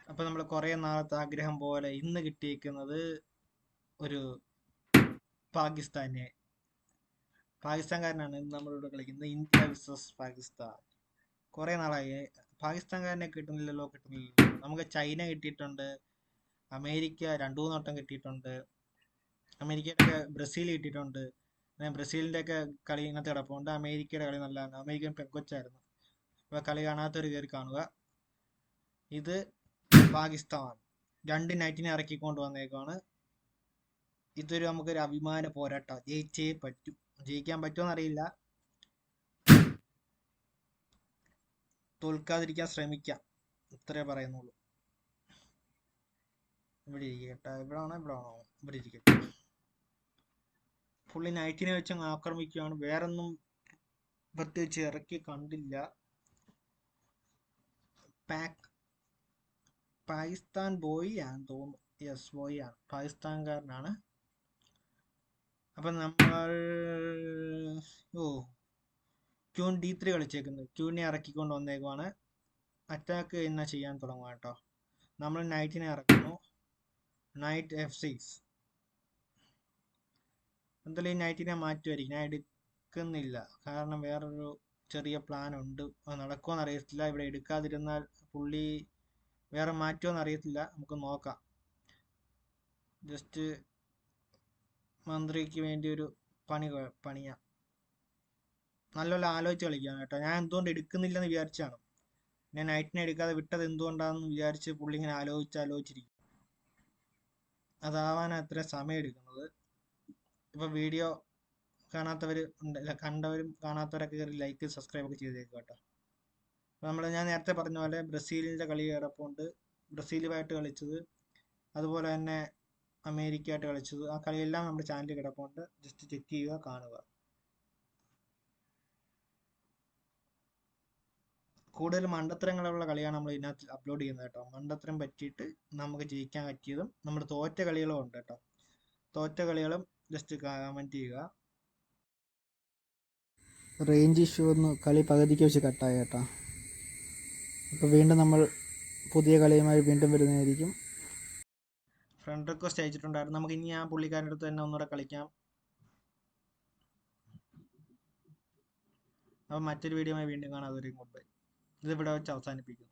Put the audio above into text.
അപ്പൊ നമ്മൾ കുറെ നാളത്തെ ആഗ്രഹം പോലെ ഇന്ന് കിട്ടിയിരിക്കുന്നത് ഒരു പാകിസ്ഥാൻകാരനാണ് ഇന്ന് നമ്മളിവിടെ കളിക്കുന്നത്. India visas Pakistan. കുറെ നാളായി പാകിസ്ഥാൻകാരനെ കിട്ടുന്നില്ലല്ലോ. നമുക്ക് ചൈന കിട്ടിയിട്ടുണ്ട്, അമേരിക്ക 2-3 വട്ടം കിട്ടിയിട്ടുണ്ട്, അമേരിക്കയുടെ ബ്രസീൽ കിട്ടിയിട്ടുണ്ട്. ബ്രസീലിന്റെ ഒക്കെ കളി ഇന്നത്തെ കിടപ്പുണ്ട്. അമേരിക്കയുടെ കളി നല്ലതാണ്. അമേരിക്കൻ പെങ്കൊച്ചായിരുന്നു. അപ്പൊ കളി കാണാത്തവർ കയറി കാണുക. ഇത് പാകിസ്ഥാൻ 2 നൈറ്റിനെ ഇറക്കിക്കൊണ്ട് വന്നേക്കാണ്. ഇതൊരു നമുക്കൊരു അഭിമാന പോരാട്ടം. ജയിച്ചേ പറ്റൂ. ജയിക്കാൻ പറ്റുമെന്ന് അറിയില്ല, തോൽക്കാതിരിക്കാൻ ശ്രമിക്കാം, ഇത്രേ പറയുന്നുള്ളൂ. ഇവിടെ ഇരിക്കട്ടെ. ഇവിടെ ഇരിക്കട്ടെ. പുള്ളി നൈറ്റിനെ വെച്ച് അങ്ങ് ആക്രമിക്കുകയാണ്. വേറൊന്നും പ്രത്യേകിച്ച് ഇറക്കി കണ്ടില്ല. പാകിസ്ഥാൻ ബോയ് ആണെന്ന് തോന്നുന്നു. യെസ്, ബോയ് ആണ്, പാകിസ്ഥാൻകാരനാണ്. അപ്പൊ നമ്മൾ ക്യൂൺ D3 കളിച്ചേക്കുന്നത്. ക്യൂണിനെ ഇറക്കിക്കൊണ്ട് വന്നേക്കുവാണ്. അറ്റാക്ക് എന്നാ ചെയ്യാൻ തുടങ്ങുക കേട്ടോ. നമ്മൾ നൈറ്റിനെ ഇറക്കുന്നു. Night F6. എന്തായാലും ഈ നൈറ്റിനെ മാറ്റുമായിരിക്കും. ഞാൻ എടുക്കുന്നില്ല, കാരണം വേറൊരു ചെറിയ പ്ലാൻ ഉണ്ട്. അത് നടക്കുമെന്ന് അറിയത്തില്ല. ഇവിടെ എടുക്കാതിരുന്നാൽ പുള്ളി വേറെ മാറ്റുമെന്ന് അറിയത്തില്ല. നമുക്ക് നോക്കാം. ജസ്റ്റ് മന്ത്രിക്ക് വേണ്ടി ഒരു പണിയാം. നല്ലപോലെ ആലോചിച്ച് കളിക്കുകയാണ് കേട്ടോ. ഞാൻ എന്തുകൊണ്ട് എടുക്കുന്നില്ലെന്ന് വിചാരിച്ചാണ്. ഞാൻ നൈറ്റിനെ എടുക്കാതെ വിട്ടത് എന്തുകൊണ്ടാണെന്ന് വിചാരിച്ച് പുള്ളി ഇങ്ങനെ ആലോചിച്ചിരിക്കും. അതാവാൻ അത്ര സമയം എടുക്കുന്നത്. ഇപ്പൊ വീഡിയോ കാണാത്തവർ കണ്ടവരും കാണാത്തവരൊക്കെ കയറി ലൈക്ക് സബ്സ്ക്രൈബ് ഒക്കെ ചെയ്തേക്കും കേട്ടോ. ഞാൻ നേരത്തെ പറഞ്ഞ പോലെ ബ്രസീലിന്റെ കളി കിടപ്പുണ്ട്. ബ്രസീലുമായിട്ട് കളിച്ചത്, അതുപോലെ തന്നെ അമേരിക്കയായിട്ട് കളിച്ചത്, ആ കളിയെല്ലാം നമ്മുടെ ചാനലിൽ കിടപ്പുണ്ട്. ജസ്റ്റ് ചെക്ക് ചെയ്യുക, കാണുക. കൂടുതൽ മണ്ടത്തരങ്ങളുള്ള കളിയാണ് നമ്മൾ ഇതിനകത്ത് അപ്ലോഡ് ചെയ്യുന്നത് കേട്ടോ. മണ്ടത്തരം പറ്റിയിട്ട് നമുക്ക് ജയിക്കാൻ പറ്റിയതും നമ്മുടെ തോറ്റ കളികളും ഉണ്ട് കേട്ടോ. തോറ്റ കളികളും ജസ്റ്റ് കമന്റ് ചെയ്യുക. റേഞ്ച് ഇഷ്യൂ ഒന്ന് കളി പകുതിക്ക് വെച്ച് കട്ടായി കേട്ടോ. അപ്പോൾ വീണ്ടും നമ്മൾ പുതിയ കളിയുമായി വീണ്ടും വരുന്നതായിരിക്കും. ഫ്രണ്ട് റിക്വസ്റ്റ് അയച്ചിട്ടുണ്ടായിരുന്നു. നമുക്ക് ഇനി ആ പുള്ളിക്കാരൻ്റെ അടുത്ത് തന്നെ ഒന്നുകൂടെ കളിക്കാം. അപ്പോൾ മറ്റൊരു വീഡിയോയുമായി വീണ്ടും കാണാം. അതുവരെയും ഗുഡ് ബൈ. ഇതിവിടെ വെച്ച് അവസാനിപ്പിക്കുന്നു.